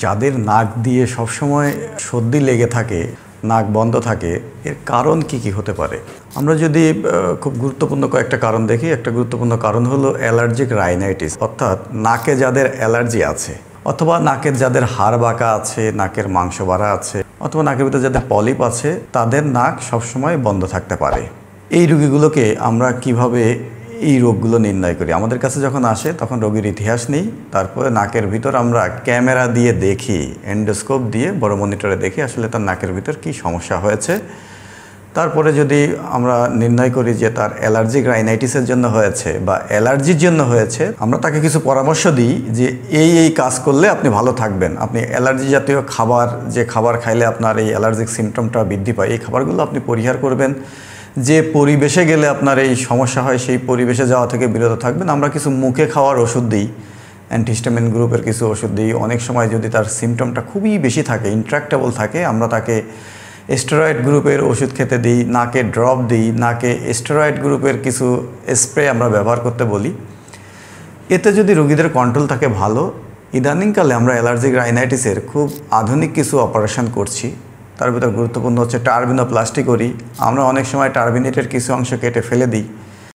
যাদের নাক দিয়ে সবসময় সর্দি লেগে থাকে, নাক বন্ধ থাকে, এর কারণ কি হতে পারে? আমরা যদি খুব গুরুত্বপূর্ণ কয়েকটা কারণ দেখি, একটা গুরুত্বপূর্ণ কারণ হলো অ্যালার্জিক রাইনাইটিস, অর্থাৎ নাকে যাদের অ্যালার্জি আছে, অথবা নাকের যাদের হাড় বাঁকা আছে, নাকের মাংস বাড়া আছে, অথবা নাকের ভিতরে যাদের পলিপ আছে, তাদের নাক সবসময় বন্ধ থাকতে পারে। এই রোগীগুলোকে আমরা কিভাবে এই রোগগুলো নির্ণয় করি? আমাদের কাছে যখন আসে তখন রোগীর ইতিহাস নেই, তারপরে নাকের ভিতর আমরা ক্যামেরা দিয়ে দেখি, এন্ডোস্কোপ দিয়ে বড় মনিটরে দেখি আসলে তার নাকের ভিতর কী সমস্যা হয়েছে। তারপরে যদি আমরা নির্ণয় করি যে তার অ্যালার্জিক রাইনাইটিসের জন্য হয়েছে বা অ্যালার্জির জন্য হয়েছে, আমরা তাকে কিছু পরামর্শ দিই যে এই কাজ করলে আপনি ভালো থাকবেন। আপনি অ্যালার্জি জাতীয় খাবার, যে খাবার খাইলে আপনার এই অ্যালার্জিক সিমটমটা বৃদ্ধি পায়, এই খাবারগুলো আপনি পরিহার করবেন। যে পরিবেশে গেলে আপনার এই সমস্যা হয় সেই পরিবেশে যাওয়া থেকে বিরত থাকবেন। আমরা কিছু মুখে খাওয়ার ওষুধ দিই, অ্যান্টিহিস্টামিন গ্রুপের কিছু ওষুধ দিই। অনেক সময় যদি তার সিমটমটা খুবই বেশি থাকে, ইন্ট্রাক্টেবল থাকে, আমরা তাকে স্টেরয়েড গ্রুপের ওষুধ খেতে দিই, নাকে ড্রপ দিই, নাকে স্টেরয়েড গ্রুপের কিছু স্প্রে আমরা ব্যবহার করতে বলি। এতে যদি রোগীদের কন্ট্রোল থাকে ভালো। ইদানিংকালে আমরা অ্যালার্জিক রাইনাইটিসের খুব আধুনিক কিছু অপারেশন করছি। তার ভিতর গুরুত্বপূর্ণ হচ্ছে টার্বিনোপ্লাস্টি করি। আমরা অনেক সময় টার্বিনেটের কিছু অংশ কেটে ফেলে দিই।